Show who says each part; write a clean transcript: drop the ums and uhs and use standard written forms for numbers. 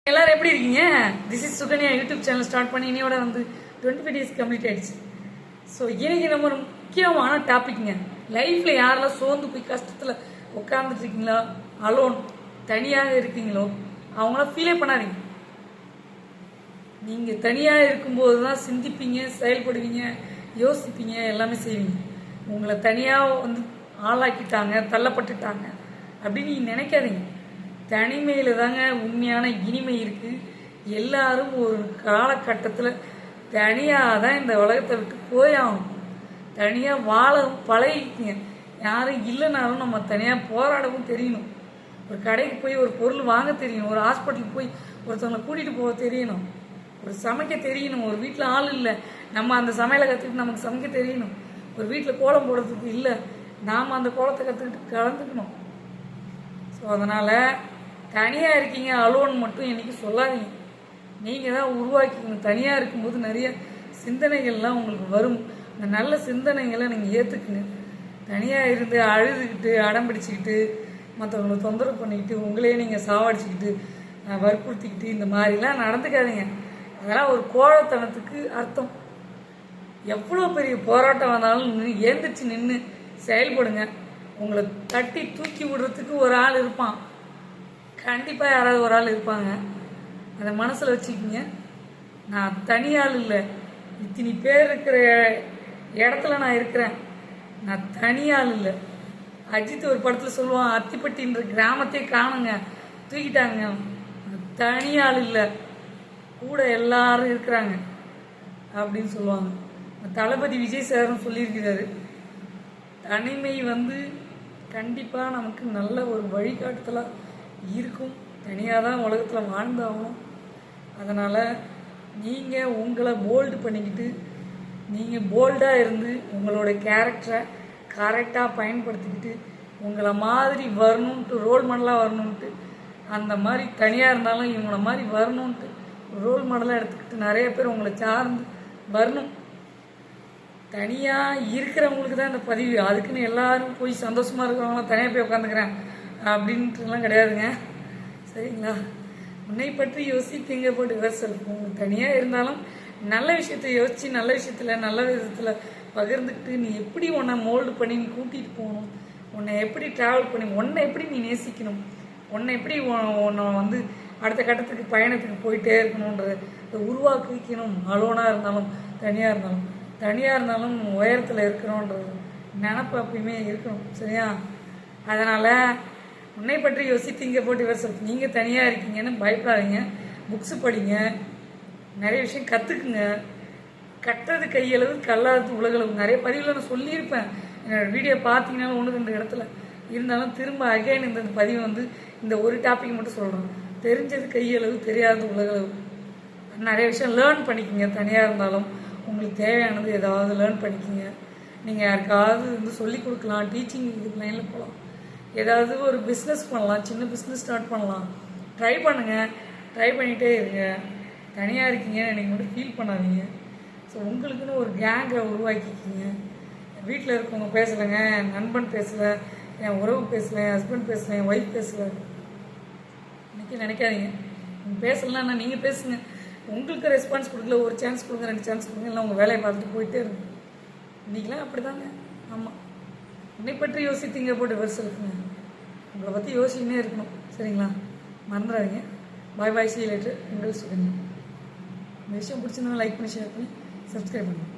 Speaker 1: எல்லாரும் எப்படி இருக்கீங்க? This is Sukanya YouTube channel start பண்ணி இன்னையோட 25 days கம்ப்ளீட் ஆயிடுச்சு. ஸோ இன்னைக்கு நம்ம ஒரு முக்கியமான டாபிக்ங்க. லைஃப்ல யாரெல்லாம் சோர்ந்து போய் கஷ்டத்தில் உட்காந்துட்டு இருக்கீங்களா, அலோன் தனியாக இருக்கீங்களோ அவங்களாம் ஃபீலே பண்ணாதீங்க. நீங்கள் தனியாக இருக்கும்போது தான் சிந்திப்பீங்க, செயல்படுவீங்க, யோசிப்பீங்க, எல்லாமே செய்வீங்க. உங்களை தனியாக ஆளாக்கிட்டாங்க, தள்ளப்பட்டுட்டாங்க அப்படின்னு நீங்கள் நினைக்காதீங்க. தனிமையில் தாங்க உண்மையான இனிமை இருக்குது. எல்லாரும் ஒரு காலகட்டத்தில் தனியாக தான் இந்த உலகத்தை விட்டு போயாகணும். தனியாக வாழவும் பழகிக்குங்க. யாரும் இல்லைனாலும் நம்ம தனியாக போராடவும் தெரியணும். ஒரு கடைக்கு போய் ஒரு பொருள் வாங்க தெரியணும். ஒரு ஹாஸ்பிட்டலுக்கு போய் ஒருத்தவங்களை கூட்டிகிட்டு போக தெரியணும். ஒரு சமைக்க தெரியணும். ஒரு வீட்டில் ஆள் இல்லை, நம்ம அந்த சமையலை கற்றுக்கிட்டு நமக்கு சமைக்க தெரியணும். ஒரு வீட்டில் கோலம் போடுறதுக்கு இல்லை, நாம் அந்த கோலத்தை கற்றுக்கிட்டு கலந்துக்கணும். ஸோ அதனால் தனியாக இருக்கீங்க அலோன் மட்டும் என்றைக்கு சொல்லாதீங்க. நீங்கள் தான் உருவாக்கிக்கணும். தனியாக இருக்கும்போது நிறைய சிந்தனைகள்லாம் உங்களுக்கு வரும். அந்த நல்ல சிந்தனைகளை நீங்கள் ஏற்றுக்குங்க. தனியாக இருந்து அழுதுகிட்டு அடம் பிடிச்சிக்கிட்டு மற்றவங்களை தொந்தரவு பண்ணிக்கிட்டு உங்களே நீங்கள் சாவடிச்சிக்கிட்டு வற்புறுத்திக்கிட்டு இந்த மாதிரிலாம் நடந்துக்காதீங்க. அதெல்லாம் ஒரு கோழத்தனத்துக்கு அர்த்தம். எவ்வளோ பெரிய போராட்டம் வந்தாலும் ஏந்திரிச்சு நின்று செயல்படுங்க. உங்களை தட்டி தூக்கி விடுறதுக்கு ஒரு ஆள் இருப்பான். கண்டிப்பாக யாராவது ஒரு ஆள் இருப்பாங்க. அதை மனசில் வச்சுக்கிங்க. நான் தனியாள் இல்லை, இத்தனை பேர் இருக்கிற இடத்துல நான் இருக்கிறேன். நான் தனியாள் இல்லை. அஜித் ஒரு படத்தில் சொல்லுவான், அத்திப்பட்டின்ற கிராமத்தையே காணுங்க, தூக்கிட்டாங்க. தனியாள் இல்லை, கூட எல்லாரும் இருக்கிறாங்க அப்படின்னு சொல்லுவாங்க. தளபதி விஜய் சாரும் சொல்லியிருக்கிறாரு. தனிமை கண்டிப்பாக நமக்கு நல்ல ஒரு வழிகாட்டுதலாக இருக்கும். தனியாக தான் உலகத்தில் வாழ்ந்தாகணும். அதனால் நீங்கள் உங்களை போல்டு பண்ணிக்கிட்டு நீங்கள் போல்டாக இருந்து உங்களோட கேரக்டரை கரெக்டாக பயன்படுத்திக்கிட்டு உங்களை மாதிரி வரணுன்ட்டு, ரோல் மாடலாக வரணுன்ட்டு, அந்த மாதிரி தனியாக இருந்தாலும் இவங்கள மாதிரி வரணுன்ட்டு ரோல் மாடலாக எடுத்துக்கிட்டு நிறைய பேர் உங்களை சார்ந்து வரணும். தனியாக இருக்கிறவங்களுக்கு தான் இந்த பதிவு. அதுக்குன்னு எல்லாரும் போய் சந்தோஷமாக இருக்கிறவங்களாம் தனியாக போய் உட்காந்துக்கிறேன் அப்படின்ட்டுலாம் கிடையாதுங்க. சரிங்களா? உன்னை பற்றி யோசிப்பீங்க போட்டு யுவர்செல்ஃப். உங்களுக்கு தனியாக இருந்தாலும் நல்ல விஷயத்தை யோசித்து நல்ல விஷயத்தில் நல்ல விதத்தில் பகிர்ந்துக்கிட்டு நீ எப்படி உன்னை மோல்டு பண்ணி நீ கூட்டிகிட்டு போகணும், உன்னை எப்படி ட்ராவல் பண்ணி உன்னை எப்படி நீ நேசிக்கணும், உன்னை எப்படி உன்னை அடுத்த கட்டத்துக்கு பயணத்துக்கு போயிட்டே இருக்கணுன்றதை உருவாக்கிக்கணும். அலோனாக இருந்தாலும் தனியாக இருந்தாலும். தனியாக இருந்தாலும் உயரத்தில் இருக்கணுன்றது நினப்பு எப்பயுமே இருக்கணும். சரியா? அதனால் உன்னை பற்றி யோசித்தீங்க போட்டு யுவர்செல்ஃப். நீங்கள் தனியாக இருக்கீங்கன்னு பயப்படாதீங்க. புக்ஸு படிங்க, நிறைய விஷயம் கற்றுக்குங்க. கட்டுறது கையளவு கல்லாதது உலகளவு. நிறைய பதிவில் நான் சொல்லியிருப்பேன். என்னோடய வீடியோ பார்த்தீங்கன்னாலும் 1-2 இடத்துல இருந்தாலும் திரும்ப அகைன் இந்த பதிவு இந்த ஒரு டாபிக் மட்டும் சொல்கிறோம். தெரிஞ்சது கையளவு, தெரியாதது உலகளவு. நிறைய விஷயம் லேர்ன் பண்ணிக்கோங்க. தனியாக இருந்தாலும் உங்களுக்கு தேவையானது ஏதாவது லேர்ன் பண்ணிக்கோங்க. நீங்கள் யாருக்காவது சொல்லிக் கொடுக்கலாம், டீச்சிங் இதுக்கு லைனில் போகலாம், ஏதாவது ஒரு பிஸ்னஸ் பண்ணலாம், சின்ன பிஸ்னஸ் ஸ்டார்ட் பண்ணலாம். ட்ரை பண்ணுங்கள், ட்ரை பண்ணிகிட்டே இருங்க. தனியாக இருக்கீங்கன்னு எனக்கு மட்டும் ஃபீல் பண்ணாதீங்க. ஸோ உங்களுக்குன்னு ஒரு கேங்கை உருவாக்கிக்கிங்க. வீட்டில் இருக்கவங்க பேசலைங்க, என் நண்பன் பேசலை, என் உறவு பேசலை, என் ஹஸ்பண்ட் பேசலை, என் ஒய்ஃப் பேசலை இன்றைக்கி நினைக்காதீங்க. நீங்கள் பேசலைன்னா நீங்கள் பேசுங்க. உங்களுக்கு ரெஸ்பான்ஸ் கொடுக்கல, ஒரு சான்ஸ் கொடுங்க, 2 சான்ஸ் கொடுங்க, இல்லை உங்கள் வேலையை பார்த்துட்டு போயிட்டே இருங்க. இன்றைக்கெலாம் அப்படி தாங்க. ஆமாம், உன்னை பற்றி யோசித்தீங்க போட்டு யுவர்செல்ஃப்ங்க. உங்களை பற்றி யோசிச்சுன்னே இருக்கணும். சரிங்களா? மறந்துடாதீங்க. பாய் பாய், see you later. உங்கள் சுகன்யா. இந்த விஷயம் பிடிச்சிருந்தா லைக் பண்ணி, ஷேர் பண்ணி, சப்ஸ்கிரைப் பண்ணுங்கள்.